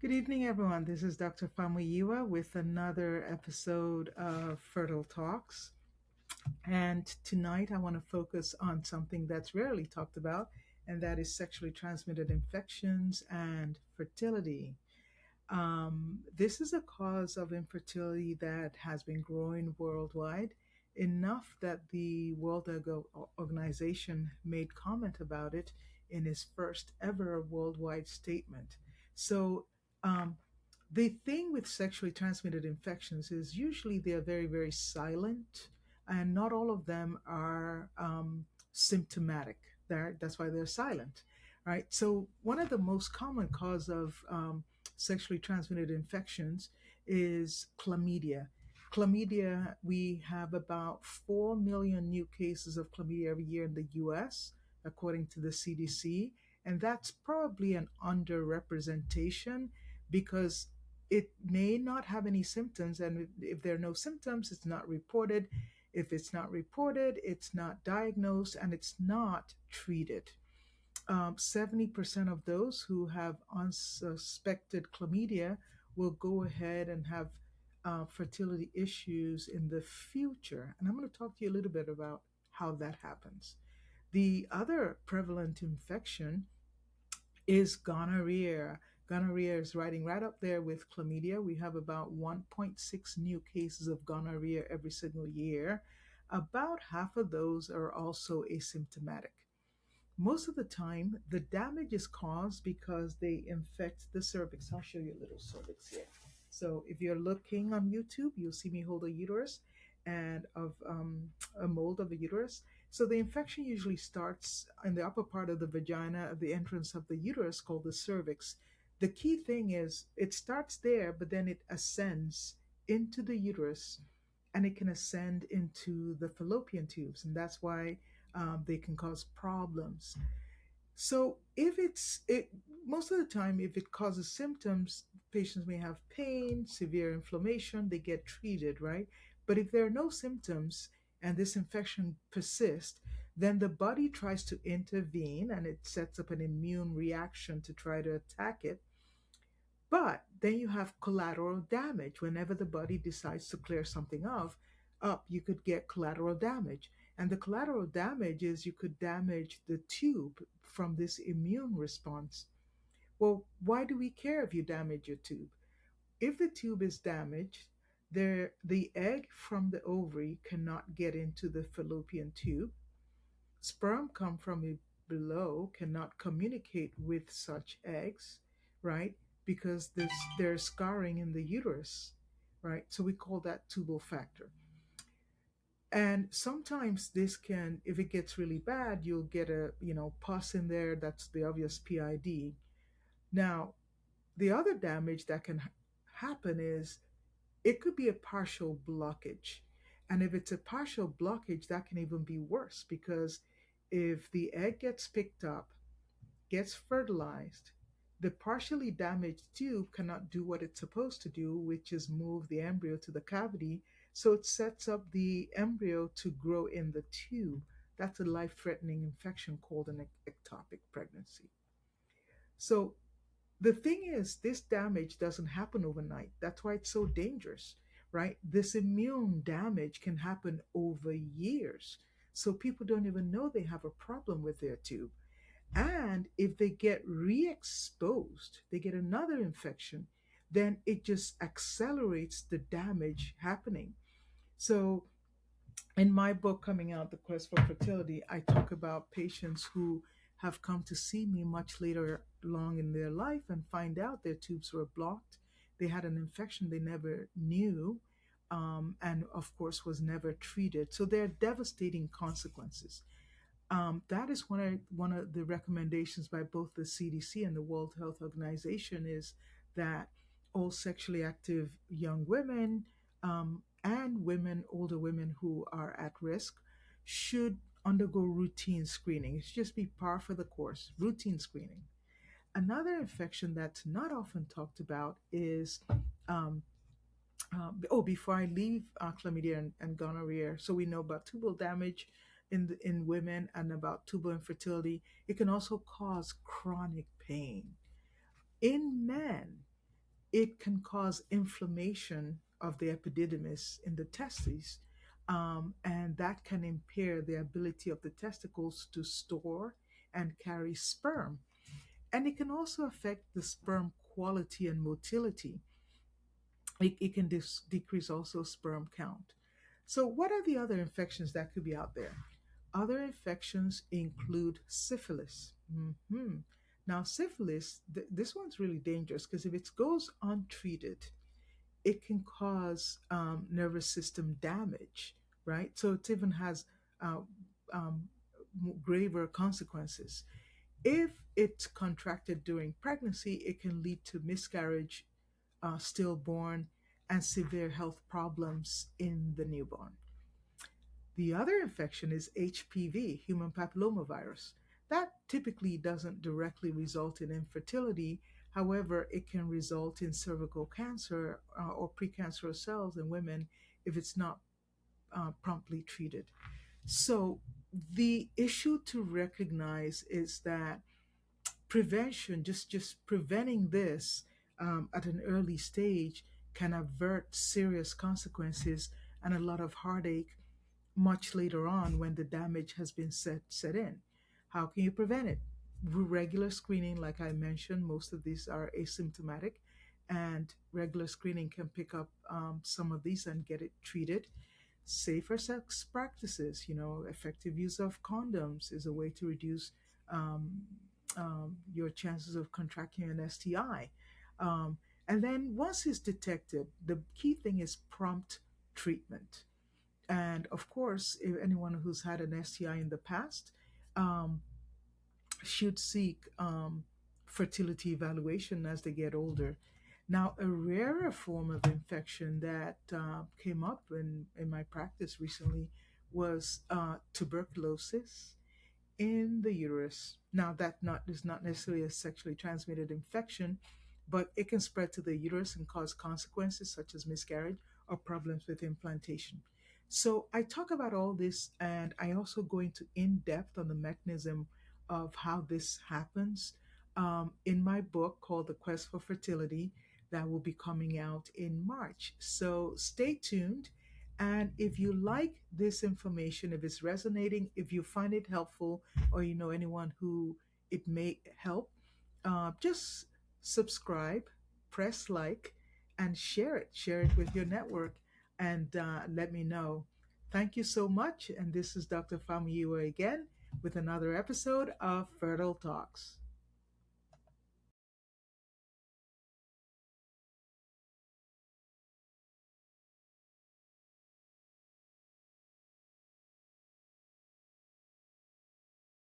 Good evening, everyone. This is Dr. Famuyiwa with another episode of Fertile Talks. And tonight I want to focus on something that's rarely talked about, and that is sexually transmitted infections and fertility. This is a cause of infertility that has been growing worldwide, enough that the Organization made comment about it in its first ever worldwide statement. So, um, the thing with sexually transmitted infections is usually they are very, very silent, and not all of them are symptomatic. That's why they're silent, right? So, one of the most common cause of sexually transmitted infections is chlamydia. Chlamydia, we have about 4 million new cases of chlamydia every year in the US, according to the CDC. And that's probably an underrepresentation because it may not have any symptoms. And if there are no symptoms, it's not reported. If it's not reported, it's not diagnosed and it's not treated. 70% of those who have unsuspected chlamydia will go ahead and have fertility issues in the future. And I'm going to talk to you a little bit about how that happens. The other prevalent infection is gonorrhea. Gonorrhea is riding right up there with chlamydia. We have about 1.6 new cases of gonorrhea every single year. About half of those are also asymptomatic. Most of the time, the damage is caused because they infect the cervix. I'll show you a little cervix here. So, if you're looking on YouTube, you'll see me hold a uterus and of a mold of the uterus. So, the infection usually starts in the upper part of the vagina, at the entrance of the uterus, called the cervix. The key thing is it starts there, but then it ascends into the uterus and it can ascend into the fallopian tubes, and that's why they can cause problems. So if most of the time, if it causes symptoms, patients may have pain, severe inflammation, they get treated, right? But if there are no symptoms and this infection persists, then the body tries to intervene and it sets up an immune reaction to try to attack it. But then you have collateral damage. Whenever the body decides to clear something up, you could get collateral damage. And the collateral damage is you could damage the tube from this immune response. Well, why do we care if you damage your tube? If the tube is damaged, the egg from the ovary cannot get into the fallopian tube. Sperm come from below cannot communicate with such eggs, right? Because there's scarring in the uterus, right? So we call that tubal factor. And sometimes this can, if it gets really bad, you'll get pus in there. That's the obvious PID. Now, the other damage that can happen is it could be a partial blockage. And if it's a partial blockage, that can even be worse because if the egg gets picked up, gets fertilized, the partially damaged tube cannot do what it's supposed to do, which is move the embryo to the cavity. So it sets up the embryo to grow in the tube. That's a life threatening infection called an ectopic pregnancy. So the thing is, this damage doesn't happen overnight. That's why it's so dangerous, right? This immune damage can happen over years. So people don't even know they have a problem with their tube. And if they get re exposed, they get another infection, then it just accelerates the damage happening. So, in my book coming out, The Quest for Fertility, I talk about patients who have come to see me much later along in their life and find out their tubes were blocked. They had an infection they never knew, and of course was never treated. So there are devastating consequences. That is one of the recommendations by both the CDC and the World Health Organization is that all sexually active young women and older women who are at risk, should undergo routine screening. It's just be par for the course, routine screening. Another infection that's not often talked about is um, before I leave chlamydia and gonorrhea, so we know about tubal damage in women and about tubal infertility. It can also cause chronic pain in men. it can cause inflammation of the epididymis in the testes, and that can impair the ability of the testicles to store and carry sperm. And it can also affect the sperm quality and motility. It can decrease also sperm count. So, what are the other infections that could be out there? Other infections include syphilis. Now, syphilis, this one's really dangerous because if it goes untreated, it can cause nervous system damage, right? So it even has uh, um, graver consequences. If it's contracted during pregnancy, it can lead to miscarriage, stillborn, and severe health problems in the newborn. The other infection is HPV, human papillomavirus. That typically doesn't directly result in infertility. However, it can result in cervical cancer or precancerous cells in women if it's not promptly treated. So, the issue to recognize is that prevention, just preventing this at an early stage, can avert serious consequences and a lot of heartache much later on when the damage has been set in. How can you prevent it? Regular screening, like I mentioned, most of these are asymptomatic, and regular screening can pick up some of these and get it treated. Safer sex practices, effective use of condoms is a way to reduce um, your chances of contracting an STI. Um, and then once it's detected, the key thing is prompt treatment. And of course, if anyone who's had an STI in the past um, should seek fertility evaluation as they get older. Now, a rarer form of infection that came up in my practice recently was tuberculosis in the uterus. Now, that not is not necessarily a sexually transmitted infection, but it can spread to the uterus and cause consequences such as miscarriage or problems with implantation. So I talk about all this, and I also go into in depth on the mechanism of how this happens in my book called The Quest for Fertility that will be coming out in March. So stay tuned. And if you like this information, if it's resonating, if you find it helpful, or you know anyone who it may help, just subscribe, press like, and share it. Share it with your network and let me know. Thank you so much. And this is Dr. Famuyiwa again with another episode of Fertile Talks.